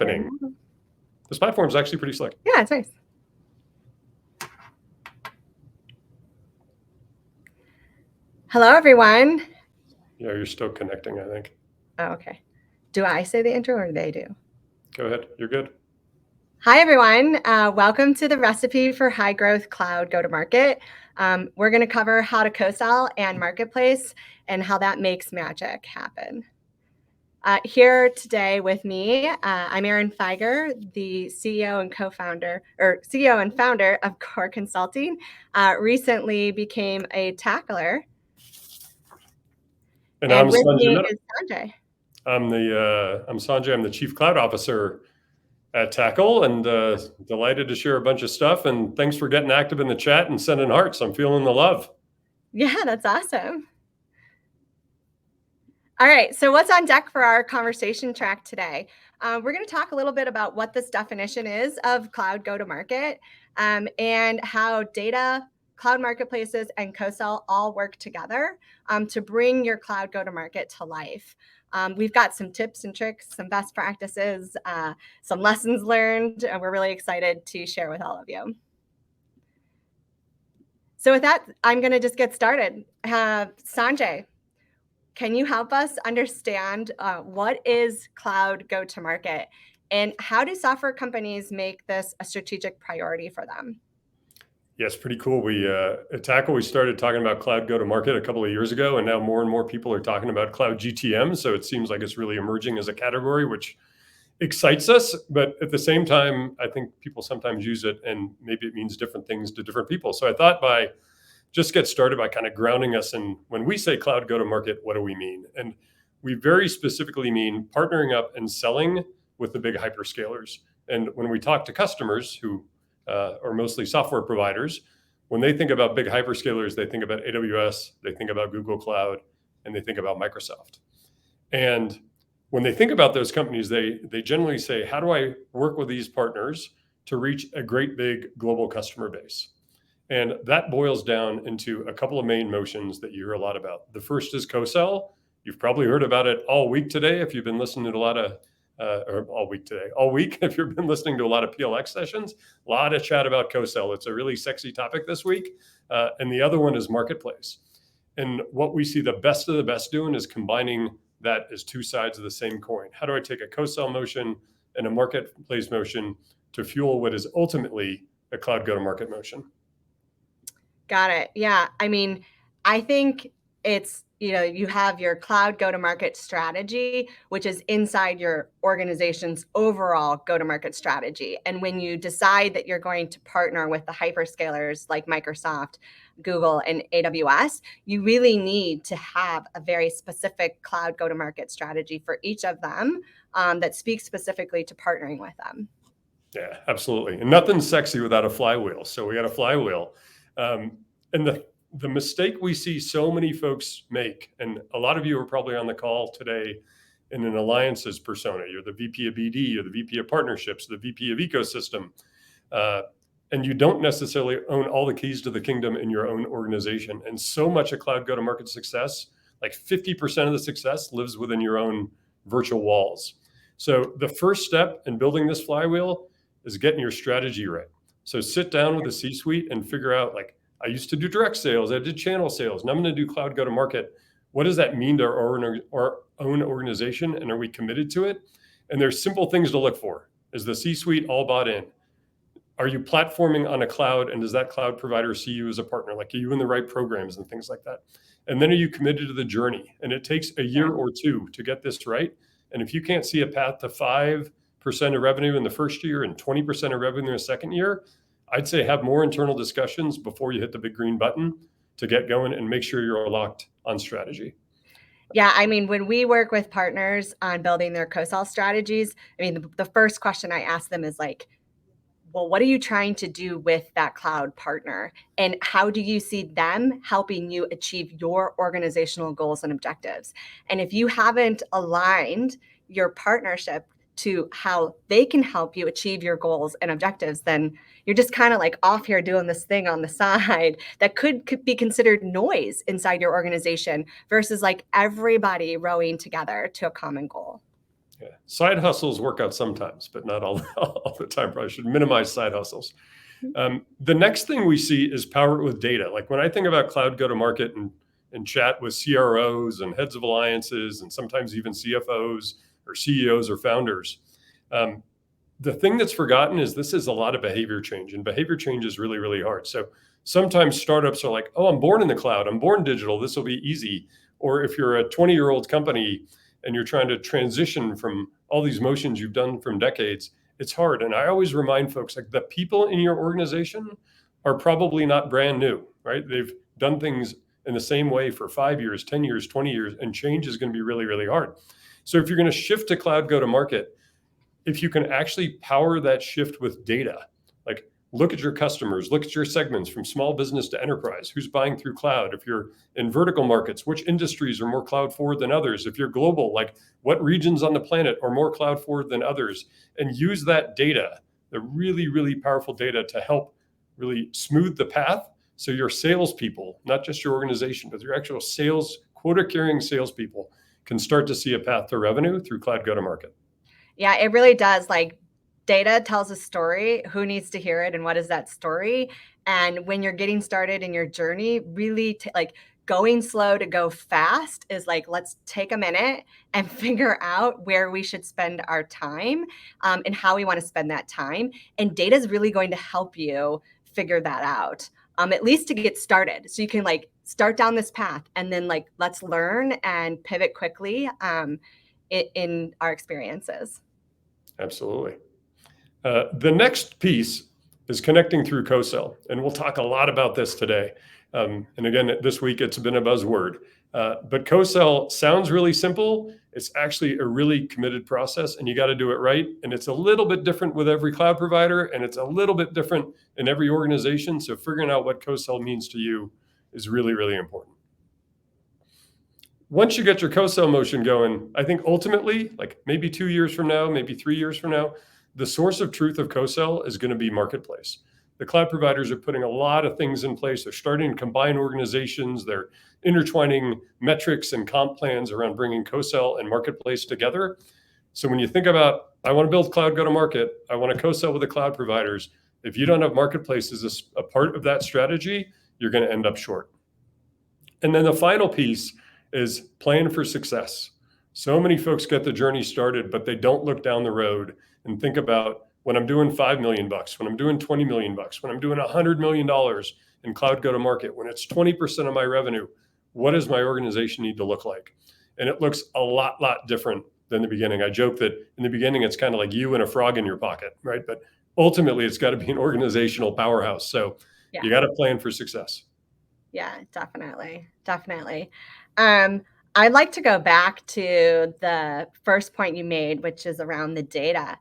happening. This platform is actually pretty slick. Yeah, it's nice. Hello, everyone. Yeah, you're still connecting, I think. Oh, okay. Do I say the intro or they do? Go ahead. You're good. Hi, everyone. Welcome to the recipe for high growth cloud go-to-market. We're going to cover how to co-sell and marketplace and how that makes magic happen. Here today with me, I'm Erin, the CEO and founder of Core Consulting. Recently became a tackler. And I'm with Sanjay me Mehta. is Sanjay. I'm Sanjay. I'm the Chief Cloud Officer at Tackle, and delighted to share a bunch of stuff. And thanks for getting active in the chat and sending hearts. I'm feeling the love. Yeah, that's awesome. All right, so what's on deck for our conversation track today? We're going to talk a little bit about what this definition is of cloud go-to-market and how data, cloud marketplaces, and co-sell all work together to bring your cloud go-to-market to life. We've got some tips and tricks, some best practices, some lessons learned, and we're really excited to share with all of you. So with that, I'm going to just get started. Sanjay, can you help us understand what is cloud go-to-market and how do software companies make this a strategic priority for them? Yes, pretty cool. At Tackle, we started talking about cloud go-to-market a couple of years ago, and now more and more people are talking about cloud GTM. So it seems like it's really emerging as a category, which excites us. But at the same time, I think people sometimes use it and maybe it means different things to different people. So I thought just get started by kind of grounding us in when we say cloud go-to-market, what do we mean? And we very specifically mean partnering up and selling with the big hyperscalers. And when we talk to customers who are mostly software providers, when they think about big hyperscalers, they think about AWS, they think about Google Cloud, and they think about Microsoft. And when they think about those companies, they generally say, how do I work with these partners to reach a great big global customer base? And that boils down into a couple of main motions that you hear a lot about. The first is co-sell. You've probably heard about it all week today if you've been listening to all week if you've been listening to a lot of PLX sessions. A lot of chat about co-sell. It's a really sexy topic this week. And the other one is marketplace. And what we see the best of the best doing is combining that as two sides of the same coin. How do I take a co-sell motion and a marketplace motion to fuel what is ultimately a cloud go-to-market motion? Got it. Yeah. I mean, I think it's, you have your cloud go-to-market strategy, which is inside your organization's overall go-to-market strategy. And when you decide that you're going to partner with the hyperscalers like Microsoft, Google, and AWS, you really need to have a very specific cloud go-to-market strategy for each of them that speaks specifically to partnering with them. Yeah, absolutely. And nothing's sexy without a flywheel. So we got a flywheel. And the mistake we see so many folks make, and a lot of you are probably on the call today in an alliances persona. You're the VP of BD, you're the VP of partnerships, the VP of ecosystem. And you don't necessarily own all the keys to the kingdom in your own organization. And so much of cloud go-to-market success, like 50% of the success lives within your own virtual walls. So the first step in building this flywheel is getting your strategy right. So sit down with the C-suite and figure out, like, I used to do direct sales, I did channel sales, now I'm going to do cloud go-to-market. What does that mean to our own organization, and are we committed to it? And there's simple things to look for. Is the C-suite all bought in? Are you platforming on a cloud, and does that cloud provider see you as a partner? Like, are you in the right programs and things like that? And then are you committed to the journey? And it takes a year or two to get this right. And if you can't see a path to 5% of revenue in the first year and 20% of revenue in the second year, I'd say have more internal discussions before you hit the big green button to get going and make sure you're locked on strategy. Yeah, I mean, when we work with partners on building their co-sell strategies, I mean, the first question I ask them is like, well, what are you trying to do with that cloud partner? And how do you see them helping you achieve your organizational goals and objectives? And if you haven't aligned your partnership to how they can help you achieve your goals and objectives, then you're just kind of like off here doing this thing on the side that could be considered noise inside your organization versus like everybody rowing together to a common goal. Yeah. Side hustles work out sometimes, but not all, all the time. Probably should minimize side hustles. The next thing we see is power it with data. Like when I think about cloud go-to-market and chat with CROs and heads of alliances and sometimes even CFOs or CEOs or founders, the thing that's forgotten is this is a lot of behavior change, and behavior change is really, really hard. So sometimes startups are like, oh, I'm born in the cloud, I'm born digital, this will be easy. Or if you're a 20-year-old company and you're trying to transition from all these motions you've done from decades, it's hard. And I always remind folks, like, the people in your organization are probably not brand new, right? They've done things in the same way for 5 years, 10 years, 20 years, and change is going to be really, really hard. So if you're going to shift to cloud go-to-market, if you can actually power that shift with data, like look at your customers, look at your segments from small business to enterprise, who's buying through cloud. If you're in vertical markets, which industries are more cloud forward than others? If you're global, like what regions on the planet are more cloud forward than others? And use that data, the really, really powerful data, to help really smooth the path. So your salespeople, not just your organization, but your actual sales, quota carrying salespeople, can start to see a path to revenue through cloud go-to-market. Yeah, it really does. Like, data tells a story. Who needs to hear it, and what is that story? And when you're getting started in your journey, really like going slow to go fast is like, let's take a minute and figure out where we should spend our time, and how we want to spend that time. And data is really going to help you figure that out, at least to get started. So you can like start down this path and then like, let's learn and pivot quickly in our experiences. Absolutely. The next piece is connecting through co-sell, and we'll talk a lot about this today. And again, this week it's been a buzzword, but co-sell sounds really simple. It's actually a really committed process, and you got to do it right. And it's a little bit different with every cloud provider, and it's a little bit different in every organization. So figuring out what co-sell means to you is really, really important. Once you get your co-sell motion going, I think ultimately, like maybe 2 years from now, maybe 3 years from now, the source of truth of co-sell is going to be marketplace. The cloud providers are putting a lot of things in place. They're starting to combine organizations. They're intertwining metrics and comp plans around bringing co-sell and marketplace together. So when you think about, I want to build cloud go-to-market, I want to co-sell with the cloud providers, if you don't have marketplace as a part of that strategy, you're going to end up short. And then the final piece is plan for success. So many folks get the journey started, but they don't look down the road and think about, when I'm doing $5 million, when I'm doing $20 million, when I'm doing $100 million in cloud go-to-market, when it's 20% of my revenue, what does my organization need to look like? And it looks a lot different than the beginning. I joke that in the beginning, it's kind of like you and a frog in your pocket, right? But ultimately, it's got to be an organizational powerhouse. So you got to plan for success. Yeah, definitely. I'd like to go back to the first point you made, which is around the data.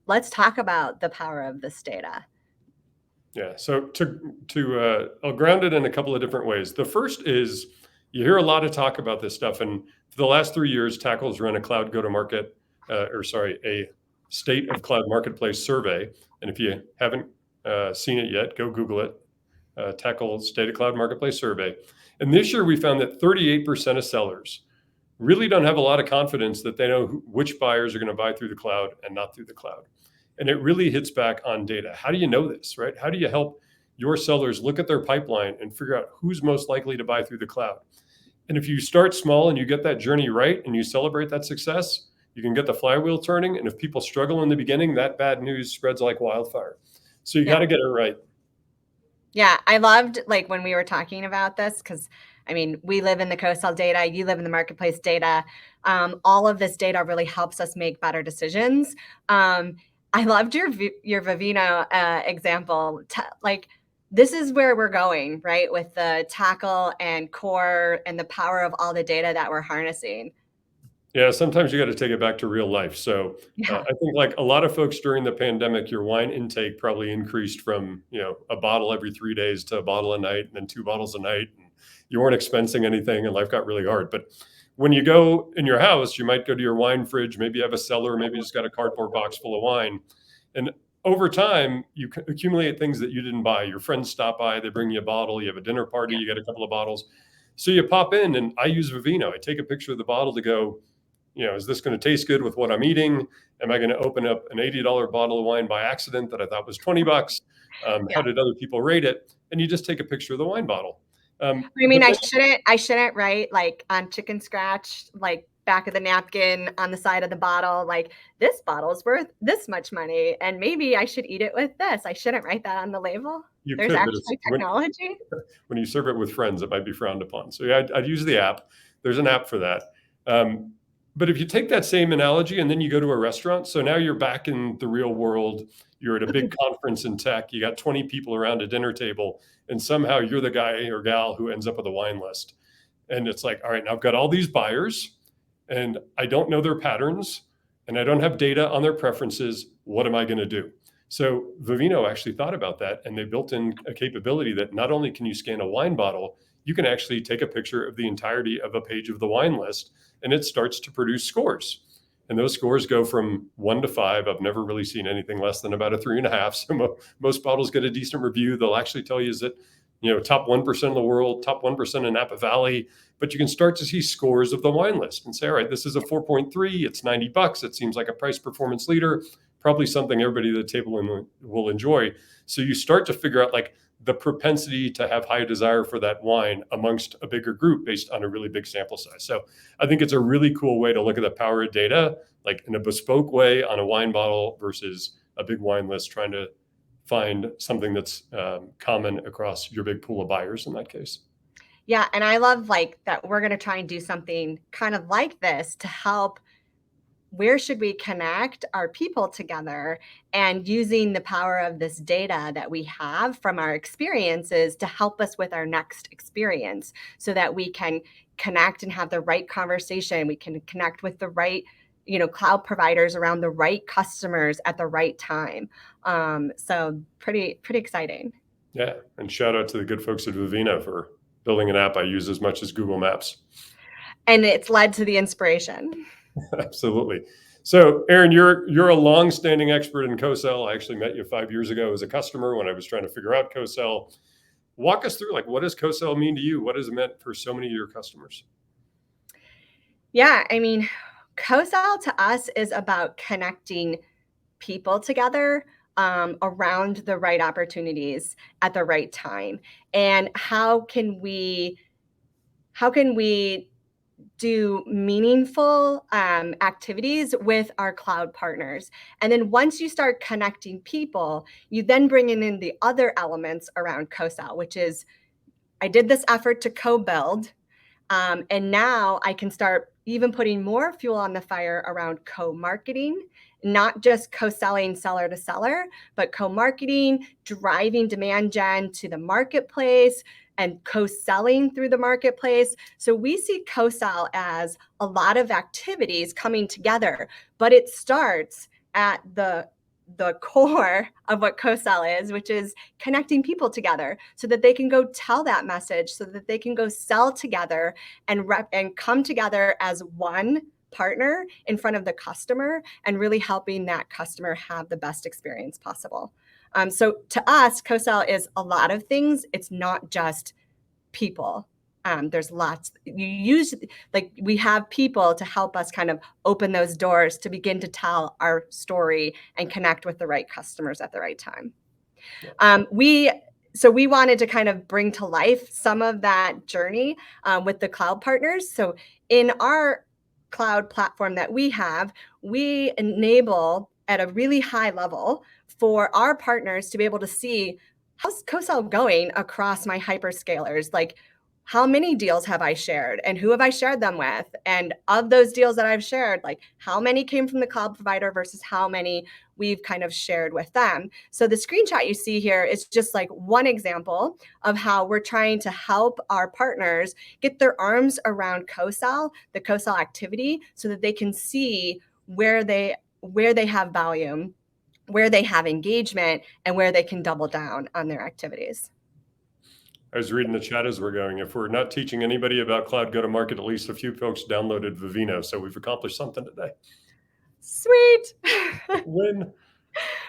Let's talk about the power of this data. Yeah, so I'll ground it in a couple of different ways. The first is, you hear a lot of talk about this stuff, and for the last 3 years, Tackle's run a cloud go-to-market, a state of cloud marketplace survey. And if you haven't seen it yet, go Google it. Tackle State of Cloud Marketplace Survey. And this year we found that 38% of sellers really don't have a lot of confidence that they know which buyers are going to buy through the cloud and not through the cloud. And it really hits back on data. How do you know this, right? How do you help your sellers look at their pipeline and figure out who's most likely to buy through the cloud? And if you start small and you get that journey right and you celebrate that success, you can get the flywheel turning. And if people struggle in the beginning, that bad news spreads like wildfire. So you got to get it right. Yeah, I loved like when we were talking about this, because I mean, we live in the co-sell data, you live in the marketplace data. All of this data really helps us make better decisions. I loved your Vivino example. Like, this is where we're going, right? With the Tackle and Core and the power of all the data that we're harnessing. Yeah, sometimes you got to take it back to real life. So I think, like a lot of folks during the pandemic, your wine intake probably increased from, a bottle every 3 days to a bottle a night and then 2 bottles a night. And you weren't expensing anything and life got really hard. But when you go in your house, you might go to your wine fridge, maybe you have a cellar, maybe you just got a cardboard box full of wine. And over time, you accumulate things that you didn't buy. Your friends stop by, they bring you a bottle, you have a dinner party, you get a couple of bottles. So you pop in, and I use Vivino. I take a picture of the bottle to go, is this going to taste good with what I'm eating? Am I going to open up an $80 bottle of wine by accident that I thought was $20? Yeah. How did other people rate it? And you just take a picture of the wine bottle. I mean, But I shouldn't write like on chicken scratch, like back of the napkin on the side of the bottle, like this bottle's worth this much money, and maybe I should eat it with this. I shouldn't write that on the label. you There's could, but actually technology. when you serve it with friends, it might be frowned upon. So yeah, I'd use the app. There's an app for that. But if you take that same analogy and then you go to a restaurant, so now you're back in the real world, you're at a big conference in tech, you got 20 people around a dinner table, and somehow you're the guy or gal who ends up with a wine list. And it's like, all right, now I've got all these buyers and I don't know their patterns and I don't have data on their preferences. What am I going to do? So Vivino actually thought about that, and they built in a capability that not only can you scan a wine bottle, you can actually take a picture of the entirety of a page of the wine list, and it starts to produce scores. And those scores go from 1 to 5. I've never really seen anything less than about a 3.5. So most bottles get a decent review. They'll actually tell you, is it, top 1% of the world, top 1% in Napa Valley. But you can start to see scores of the wine list and say, all right, this is a 4.3. It's $90. It seems like a price performance leader, probably something everybody at the table will enjoy. So you start to figure out like the propensity to have high desire for that wine amongst a bigger group based on a really big sample size. So I think it's a really cool way to look at the power of data, like in a bespoke way on a wine bottle versus a big wine list, trying to find something that's common across your big pool of buyers in that case. Yeah, and I love like that we're going to try and do something kind of like this to help. Where should we connect our people together, and using the power of this data that we have from our experiences to help us with our next experience so that we can connect and have the right conversation. We can connect with the right, cloud providers around the right customers at the right time. So pretty exciting. Yeah. And shout out to the good folks at Vivino for building an app I use as much as Google Maps. And it's led to the inspiration. Absolutely. So, Erin, you're a long-standing expert in co-sell. I actually met you 5 years ago as a customer when I was trying to figure out co-sell. Walk us through, like, what does co-sell mean to you? What has it meant for so many of your customers? Yeah, I mean, co-sell to us is about connecting people together around the right opportunities at the right time. And how can we do meaningful activities with our cloud partners? And then once you start connecting people, you then bring in the other elements around co-sell, which is I did this effort to co-build, and now I can start even putting more fuel on the fire around co-marketing, not just co-selling seller to seller, but co-marketing, driving demand gen to the marketplace, and co-selling through the marketplace. So we see co-sell as a lot of activities coming together, but it starts at the core of what co-sell is, which is connecting people together so that they can go tell that message, so that they can go sell together and come together as one partner in front of the customer and really helping that customer have the best experience possible. So to us, co-sell is a lot of things. It's not just people. There's lots. We have people to help us kind of open those doors to begin to tell our story and connect with the right customers at the right time. We wanted to kind of bring to life some of that journey with the cloud partners. So in our cloud platform that we have, we enable at a really high level for our partners to be able to see how's co-sell going across my hyperscalers. Like, how many deals have I shared and who have I shared them with? And of those deals that I've shared, like how many came from the cloud provider versus how many we've kind of shared with them. So the screenshot you see here is just like one example of how we're trying to help our partners get their arms around co-sell, the co-sell activity, so that they can see where they have value, where they have engagement, and where they can double down on their activities. I was reading the chat as we're going. If we're not teaching anybody about cloud go-to-market, at least a few folks downloaded Vivino. So we've accomplished something today. Sweet. Win.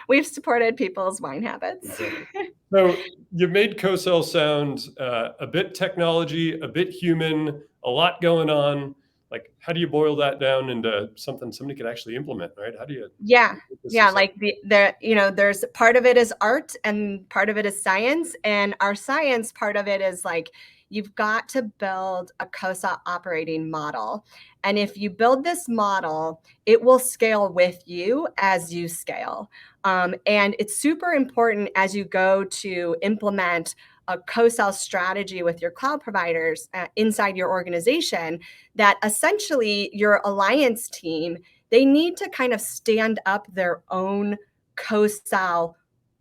We've supported people's wine habits. Exactly. So you made co-sell sound a bit technology, a bit human, a lot going on. like, how do you boil that down into something somebody could actually implement, right? How do you? Yeah. This Yeah. is Like there's part of it is art and part of it is science. And our science part of it is like, you've got to build a COSA operating model. And if you build this model, it will scale with you as you scale. And it's super important as you go to implement a co-sell strategy with your cloud providers inside your organization, that essentially your alliance team, they need to kind of stand up their own co-sell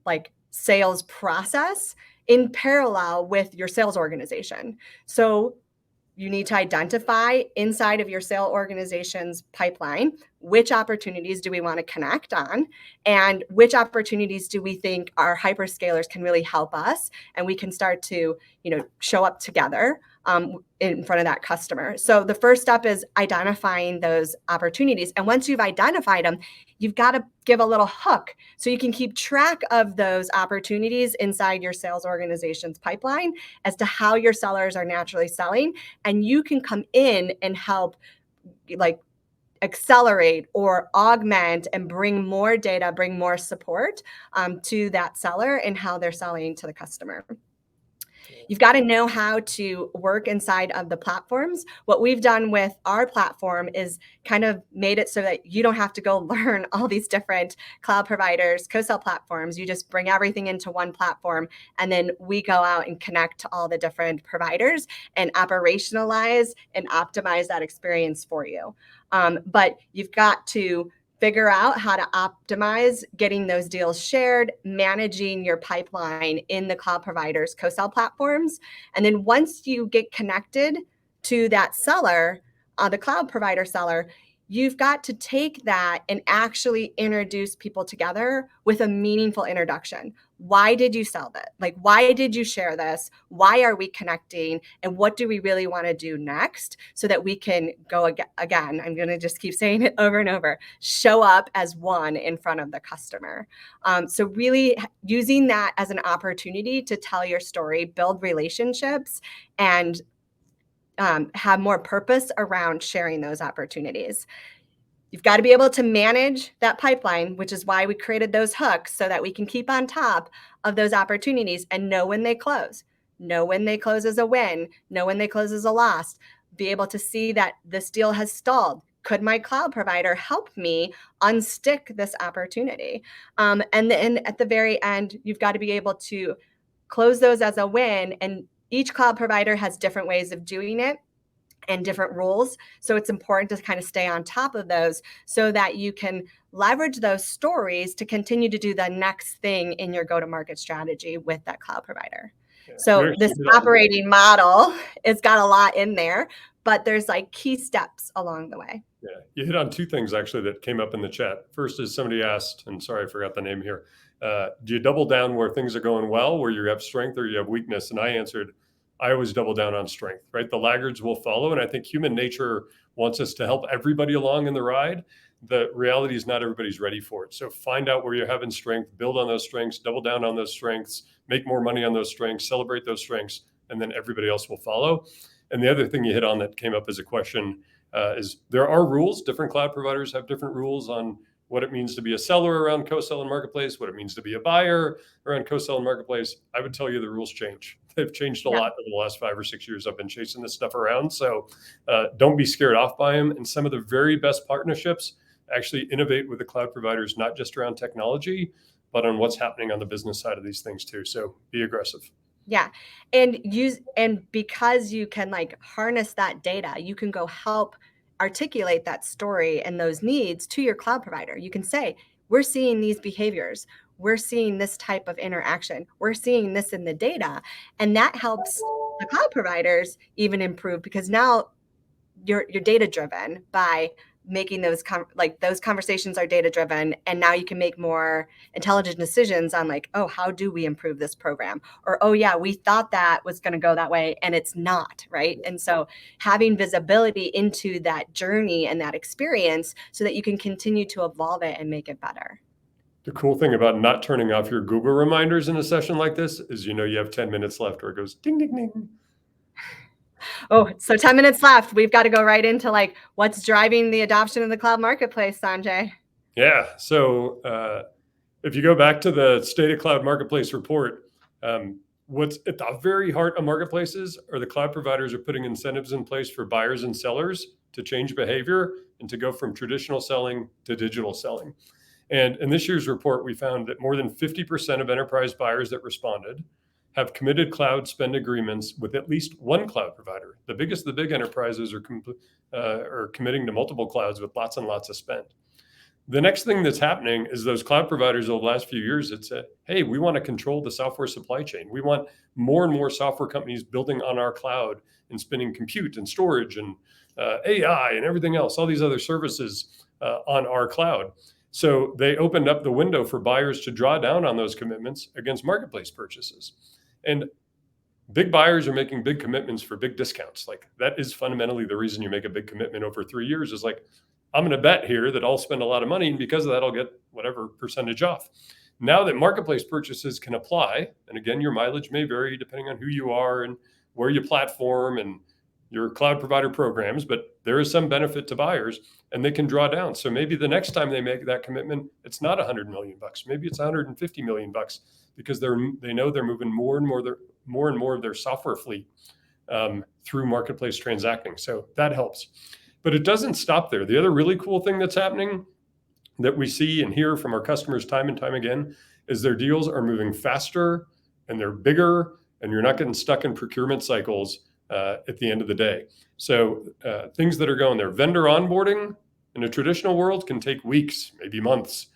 like sales process in parallel with your sales organization. So you need to identify inside of your sales organization's pipeline, which opportunities do we want to connect on, and which opportunities do we think our hyperscalers can really help us, and we can start to, show up together in front of that customer. So the first step is identifying those opportunities. And once you've identified them, you've got to give a little hook so you can keep track of those opportunities inside your sales organization's pipeline as to how your sellers are naturally selling. And you can come in and help like accelerate or augment and bring more data, bring more support to that seller and how they're selling to the customer. You've got to know how to work inside of the platforms. What we've done with our platform is kind of made it so that you don't have to go learn all these different cloud providers, co-sell platforms. You just bring everything into one platform, and then we go out and connect to all the different providers and operationalize and optimize that experience for you. But you've got to figure out how to optimize getting those deals shared, managing your pipeline in the cloud providers, co-sell platforms. And then once you get connected to that seller, the cloud provider seller, you've got to take that and actually introduce people together with a meaningful introduction. Why did you sell that? Like, why did you share this? Why are we connecting? And what do we really want to do next so that we can go again? I'm going to just keep saying it over and over. Show up as one in front of the customer. So really using that as an opportunity to tell your story, build relationships, and have more purpose around sharing those opportunities. You've got to be able to manage that pipeline, which is why we created those hooks so that we can keep on top of those opportunities and know when they close. Know when they close as a win, know when they close as a loss. Be able to see that this deal has stalled. Could my cloud provider help me unstick this opportunity? And then at the very end, you've got to be able to close those as a win. And each cloud provider has different ways of doing it and different rules. So it's important to kind of stay on top of those so that you can leverage those stories to continue to do the next thing in your go-to-market strategy with that cloud provider. Yeah. So this operating model, it's got a lot in there, but there's like key steps along the way. Yeah, you hit on two things actually that came up in the chat. First is somebody asked, and sorry, I forgot the name here. Do you double down where things are going well, where you have strength or you have weakness? And I answered, I always double down on strength, right? The laggards will follow. And I think human nature wants us to help everybody along in the ride. The reality is not everybody's ready for it. So find out where you're having strength, build on those strengths, double down on those strengths, make more money on those strengths, celebrate those strengths, and then everybody else will follow. And the other thing you hit on that came up as a question is there are rules. Different cloud providers have different rules on what it means to be a seller around co-sell and marketplace, what it means to be a buyer around co-sell and marketplace. I would tell you the rules change. They've changed a lot over the last 5 or 6 years. I've been chasing this stuff around. So don't be scared off by them. And some of the very best partnerships actually innovate with the cloud providers, not just around technology, but on what's happening on the business side of these things too. So be aggressive. Yeah. And because you can like harness that data, you can go help articulate that story and those needs to your cloud provider. You can say, we're seeing these behaviors. We're seeing this type of interaction. We're seeing this in the data. And that helps the cloud providers even improve because now you're data driven by making those those conversations are data driven, and now you can make more intelligent decisions on like, oh, how do we improve this program, or oh yeah, we thought that was going to go that way and it's not, right? And so having visibility into that journey and that experience so that you can continue to evolve it and make it better. The cool thing about not turning off your Google reminders in a session like this is you have 10 minutes left where it goes ding ding ding. Oh, so 10 minutes left. We've got to go right into like what's driving the adoption of the cloud marketplace, Sanjay. Yeah. So if you go back to the State of Cloud Marketplace report, what's at the very heart of marketplaces are the cloud providers are putting incentives in place for buyers and sellers to change behavior and to go from traditional selling to digital selling. And in this year's report, we found that more than 50% of enterprise buyers that responded have committed cloud spend agreements with at least one cloud provider. The biggest of the big enterprises are committing to multiple clouds with lots and lots of spend. The next thing that's happening is those cloud providers over the last few years that said, hey, we want to control the software supply chain. We want more and more software companies building on our cloud and spinning compute and storage and AI and everything else, all these other services on our cloud. So they opened up the window for buyers to draw down on those commitments against marketplace purchases. And big buyers are making big commitments for big discounts. Like that is fundamentally the reason you make a big commitment over 3 years is like, I'm going to bet here that I'll spend a lot of money, and because of that, I'll get whatever percentage off. Now that marketplace purchases can apply, and again, your mileage may vary depending on who you are and where you platform and your cloud provider programs, but there is some benefit to buyers and they can draw down. So maybe the next time they make that commitment, it's not $100 million. Maybe it's $150 million because they know they're moving more and more of their software fleet through marketplace transacting. So that helps. But it doesn't stop there. The other really cool thing that's happening that we see and hear from our customers time and time again is their deals are moving faster and they're bigger, and you're not getting stuck in procurement cycles at the end of the day. So things that are going there, vendor onboarding in a traditional world can take weeks, maybe months.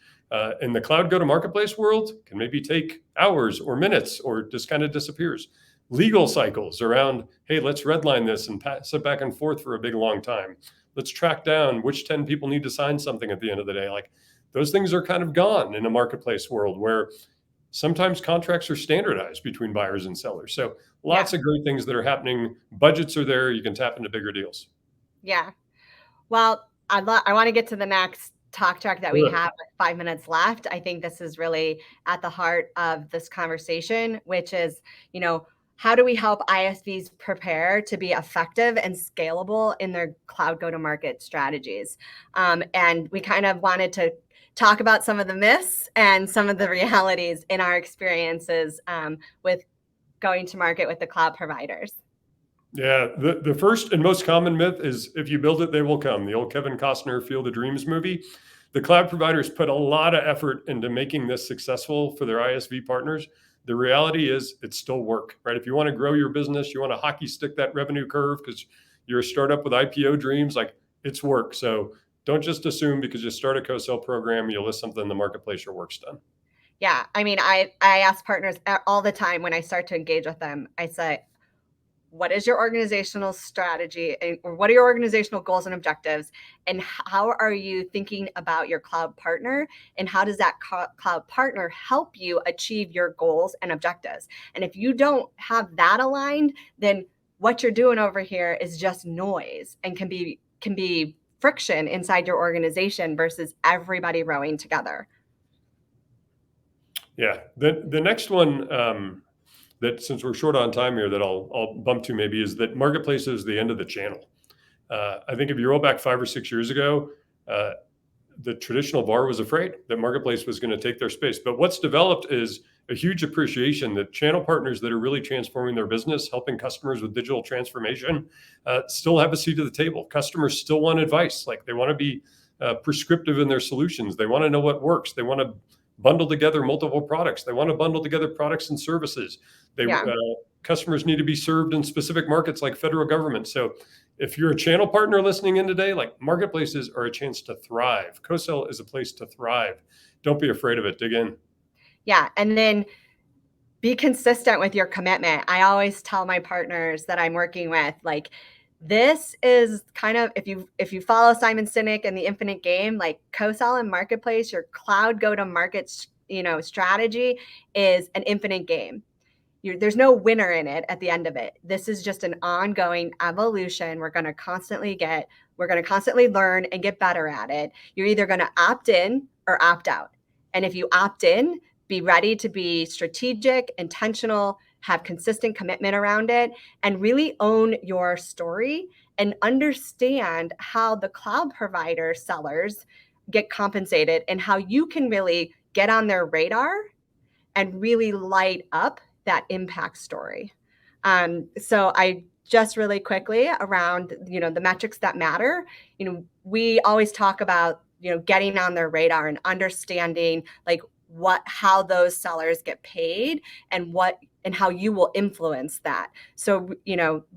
In the cloud go-to-marketplace world can maybe take hours or minutes or just kind of disappears. Legal cycles around, hey, let's redline this and pass it back and forth for a big long time. Let's track down which 10 people need to sign something at the end of the day. Like those things are kind of gone in a marketplace world where sometimes contracts are standardized between buyers and sellers. So lots of great things that are happening. Budgets are there. You can tap into bigger deals. Yeah. Well, I want to get to the next talk track that we have with 5 minutes left. I think this is really at the heart of this conversation, which is, how do we help ISVs prepare to be effective and scalable in their cloud go-to-market strategies? And we kind of wanted to talk about some of the myths and some of the realities in our experiences with going to market with the cloud providers. Yeah, the first and most common myth is if you build it, they will come. The old Kevin Costner Field of Dreams movie. The cloud providers put a lot of effort into making this successful for their ISV partners. The reality is it's still work, right? If you want to grow your business, you want to hockey stick that revenue curve because you're a startup with IPO dreams, like it's work. So don't just assume because you start a co-sell program, you'll list something in the marketplace, your work's done. Yeah, I mean, I ask partners all the time when I start to engage with them, I say, what is your organizational strategy, or what are your organizational goals and objectives, and how are you thinking about your cloud partner, and how does that cloud partner help you achieve your goals and objectives? And if you don't have that aligned, then what you're doing over here is just noise and can be friction inside your organization versus everybody rowing together. Yeah, the next one that, since we're short on time here, that I'll bump to maybe is that marketplace is the end of the channel. I think if you roll back 5 or 6 years ago, the traditional VAR was afraid that marketplace was going to take their space. But what's developed is a huge appreciation that channel partners that are really transforming their business, helping customers with digital transformation, still have a seat at the table. Customers still want advice. Like they want to be prescriptive in their solutions. They want to know what works. They want to bundle together multiple products. They want to bundle together products and services. Customers need to be served in specific markets like federal government. So if you're a channel partner listening in today, like marketplaces are a chance to thrive. Co-sell is a place to thrive. Don't be afraid of it. Dig in. Yeah. And then be consistent with your commitment. I always tell my partners that I'm working with, like, this is kind of, if you follow Simon Sinek and the infinite game, like co-sell and marketplace, your cloud go-to-market, strategy is an infinite game. There's no winner in it at the end of it. This is just an ongoing evolution. We're going to constantly learn and get better at it. You're either going to opt in or opt out. And if you opt in, be ready to be strategic, intentional, have consistent commitment around it, and really own your story and understand how the cloud provider sellers get compensated and how you can really get on their radar and really light up that impact story. So I just really quickly around, the metrics that matter, we always talk about, getting on their radar and understanding like how those sellers get paid and how you will influence that. So,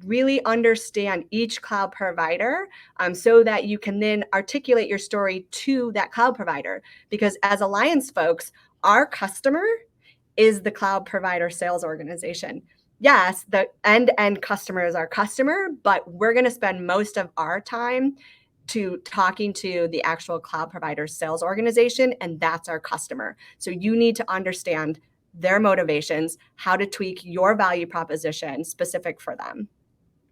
really understand each cloud provider so that you can then articulate your story to that cloud provider. Because as Alliance folks, our customer is the cloud provider sales organization. Yes, the end customer is our customer, but we're going to spend most of our time talking to the actual cloud provider sales organization, and that's our customer. So you need to understand their motivations, how to tweak your value proposition specific for them.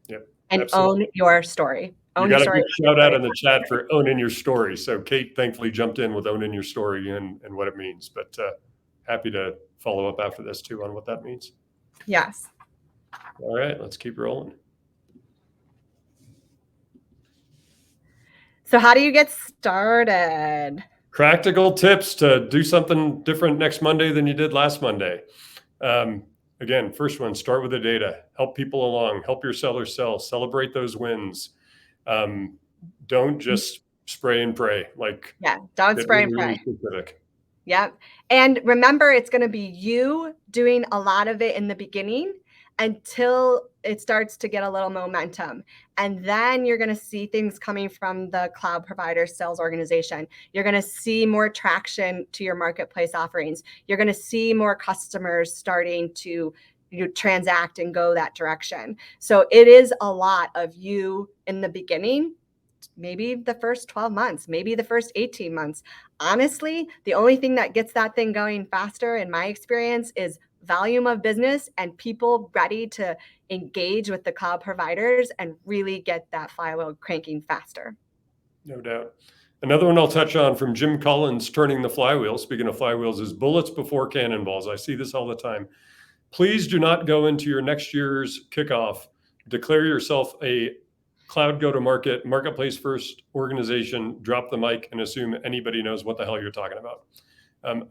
Yep, and absolutely. Own your story. You got a big shout out in the chat for owning your story. So Kate thankfully jumped in with owning your story and what it means, but happy to follow up after this too on what that means. Yes. All right, let's keep rolling. So how do you get started? Practical tips to do something different next Monday than you did last Monday. Again, first one, start with the data. Help people along. Help your sellers sell. Celebrate those wins. Don't just spray and pray. Don't spray and pray. Specific. Yep. And remember, it's going to be you doing a lot of it in the beginning until it starts to get a little momentum. And then you're going to see things coming from the cloud provider sales organization. You're going to see more traction to your marketplace offerings. You're going to see more customers starting to transact and go that direction. So it is a lot of you in the beginning, maybe the first 12 months, maybe the first 18 months. Honestly, the only thing that gets that thing going faster, in my experience, is volume of business and people ready to engage with the cloud providers and really get that flywheel cranking faster. No doubt. Another one I'll touch on from Jim Collins, Turning the Flywheel. Speaking of flywheels, is bullets before cannonballs. I see this all the time. Please do not go into your next year's kickoff, declare yourself a cloud go-to-market, marketplace first organization, drop the mic and assume anybody knows what the hell you're talking about.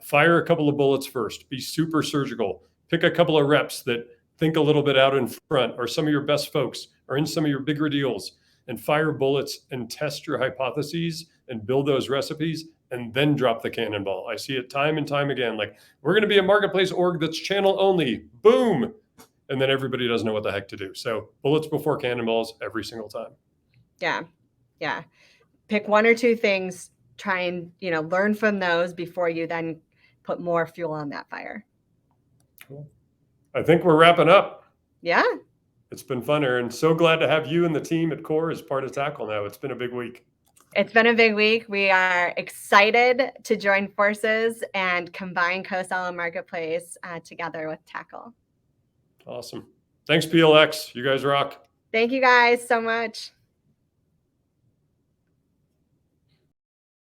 Fire a couple of bullets first. Be super surgical. Pick a couple of reps that think a little bit out in front, or some of your best folks, or in some of your bigger deals, and fire bullets and test your hypotheses and build those recipes, and then drop the cannonball. I see it time and time again. Like, we're going to be a marketplace org that's channel only. Boom. And then everybody doesn't know what the heck to do. So bullets before cannonballs every single time. Yeah. Pick one or two things, try and, learn from those before you then put more fuel on that fire. Cool. I think we're wrapping up. Yeah. It's been fun, Erin. So glad to have you and the team at Core as part of Tackle now. It's been a big week. It's been a big week. We are excited to join forces and combine co-sell and marketplace together with Tackle. Awesome. Thanks, PLX. You guys rock. Thank you guys so much.